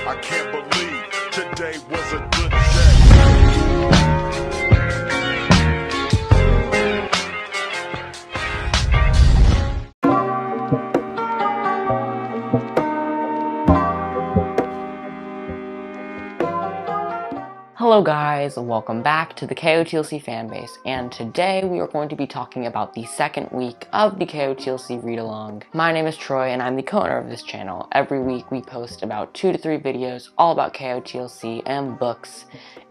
I can't believe today was a good day. Hello guys, welcome back to the KotLC Fanbase, and today we are going to be talking about the second week of the KotLC Readalong. My name is Troy and I'm the co-owner of this channel. Every week we post about 2 to 3 videos all about KotLC and books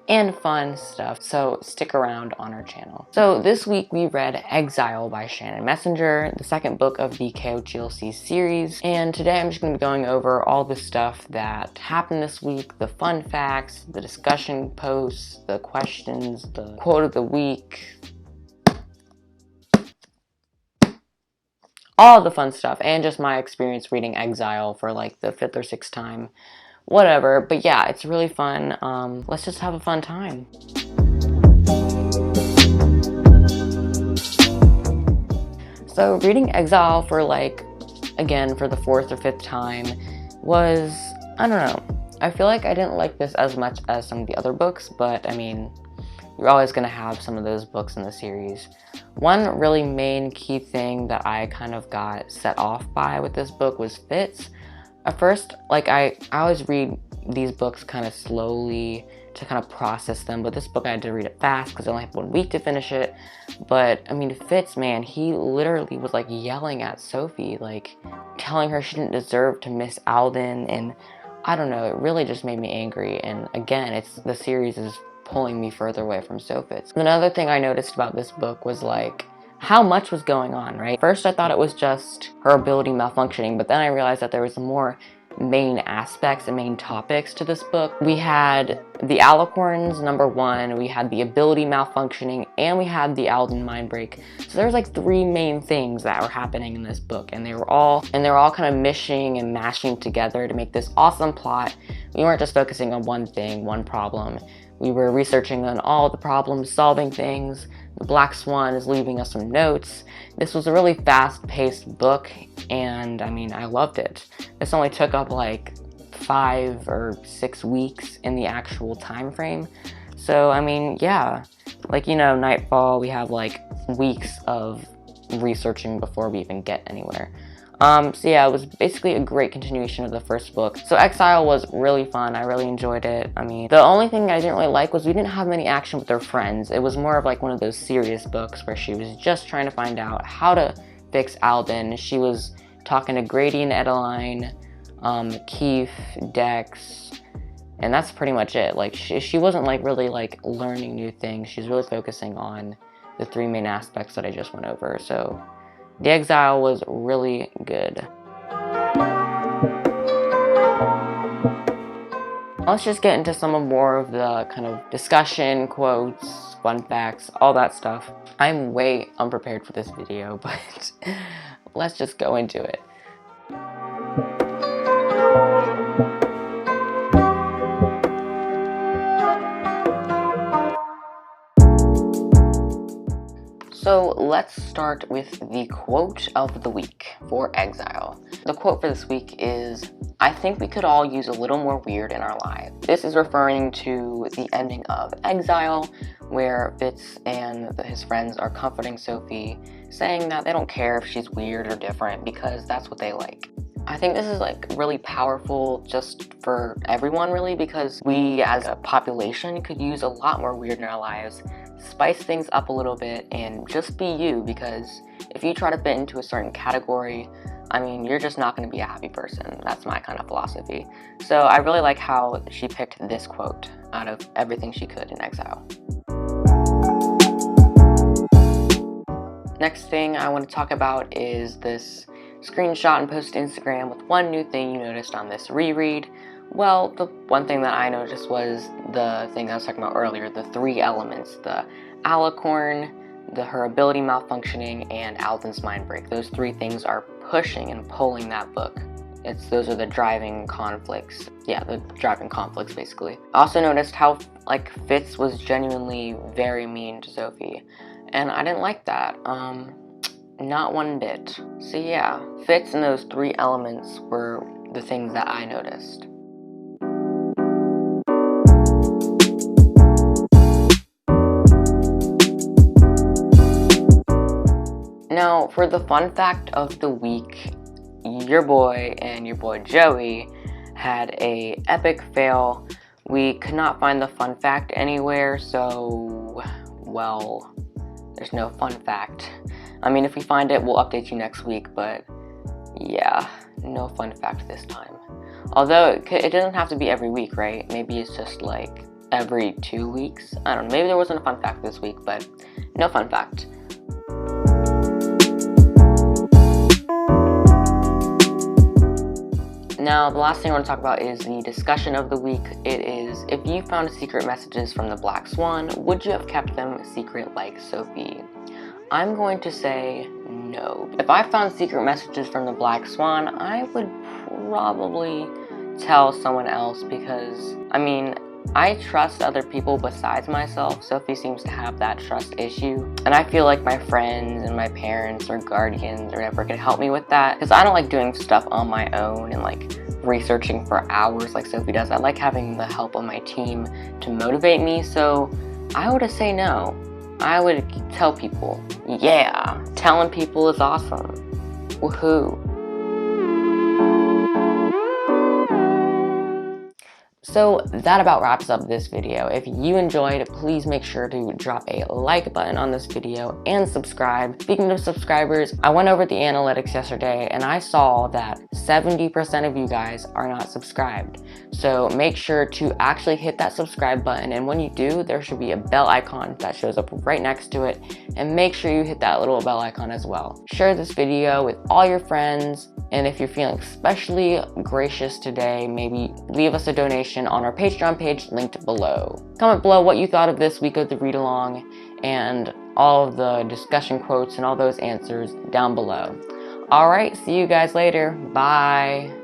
and fun stuff, so stick around on our channel. So this week we read Exile by Shannon Messenger, the second book of the KotLC series, and today I'm just going to be going over all the stuff that happened this week, the fun facts, the discussion posts, the questions, the quote of the week, all the fun stuff, and just my experience reading Exile for like the 5th or 6th time. Whatever, but yeah, it's really fun. Let's just have a fun time. So reading Exile for like, again, for the 4th or 5th time was, I don't know. I feel like I didn't like this as much as some of the other books, but I mean, you're always gonna have some of those books in the series. One really main key thing that I kind of got set off by with this book was Fitz. At first, like I always read these books kind of slowly to kind of process them, but this book I had to read it fast because I only had 1 week to finish it. But I mean, Fitz, man, he literally was like yelling at Sophie, like telling her she didn't deserve to miss Alden, and I don't know, it really just made me angry. And again, the series is pulling me further away from Sophitz. Another thing I noticed about this book was like how much was going on, right? First I thought it was just her ability malfunctioning, but then I realized that there was more main aspects and main topics to this book. We had the alicorns, number 1, we had the ability malfunctioning, and we had the Alden mind break. So there was like 3 main things that were happening in this book, and they were all kind of mishing and mashing together to make this awesome plot. We weren't just focusing on one thing, one problem. We were researching on all the problem solving things. The Black Swan is leaving us some notes. This was a really fast-paced book, and I mean, I loved it. This only took up like 5 or 6 weeks in the actual time frame. So I mean, yeah, like, you know, Nightfall, we have like weeks of researching before we even get anywhere. So yeah, it was basically a great continuation of the first book. So Exile was really fun. I really enjoyed it. I mean, the only thing I didn't really like was we didn't have any action with her friends. It was more of like one of those serious books where she was just trying to find out how to fix Alden. She was talking to Grady and Adeline, Keefe, Dex, and that's pretty much it. Like she wasn't like really like learning new things. She's really focusing on the 3 main aspects that I just went over. So The Exile was really good. Let's just get into some more of the kind of discussion, quotes, fun facts, all that stuff. I'm way unprepared for this video, but let's just go into it. So let's start with the quote of the week for Exile. The quote for this week is, "I think we could all use a little more weird in our lives." This is referring to the ending of Exile, where Fitz and his friends are comforting Sophie, saying that they don't care if she's weird or different because that's what they like. I think this is like really powerful just for everyone really, because we as a population could use a lot more weird in our lives. Spice things up a little bit and just be you, because if you try to fit into a certain category, I mean, you're just not going to be a happy person. That's my kind of philosophy. So I really like how she picked this quote out of everything she could in Exile. Next thing I want to talk about is this screenshot and post to Instagram with one new thing you noticed on this reread. Well, the one thing that I noticed was the thing I was talking about earlier, the 3 elements, the alicorn, her ability malfunctioning, and Alden's mind break. Those 3 things are pushing and pulling that book. Those are the driving conflicts. Yeah, the driving conflicts, basically. I also noticed how, like, Fitz was genuinely very mean to Sophie, and I didn't like that. Not one bit. So yeah, Fitz and those 3 elements were the things that I noticed. Now, for the fun fact of the week, your boy and your boy Joey had a epic fail. We could not find the fun fact anywhere, so, well, there's no fun fact. I mean, if we find it, we'll update you next week, but yeah, no fun fact this time. Although, it doesn't have to be every week, right? Maybe it's just like every 2 weeks. I don't know, maybe there wasn't a fun fact this week, but no fun fact. Now, the last thing I want to talk about is the discussion of the week. It is, if you found secret messages from the Black Swan, would you have kept them secret like Sophie? I'm going to say no. If I found secret messages from the Black Swan, I would probably tell someone else because, I mean, I trust other people besides myself. Sophie seems to have that trust issue. And I feel like my friends and my parents or guardians or whatever can help me with that. Because I don't like doing stuff on my own and like researching for hours like Sophie does. I like having the help of my team to motivate me. So I would say no. I would tell people. Yeah, telling people is awesome. Woohoo. So that about wraps up this video. If you enjoyed, please make sure to drop a like button on this video and subscribe. Speaking of subscribers, I went over the analytics yesterday and I saw that 70% of you guys are not subscribed. So make sure to actually hit that subscribe button, and when you do, there should be a bell icon that shows up right next to it, and make sure you hit that little bell icon as well. Share this video with all your friends, and if you're feeling especially gracious today, maybe leave us a donation on our Patreon page linked below. Comment below what you thought of this week of the read along and all of the discussion quotes and all those answers down below. Alright, see you guys later. Bye.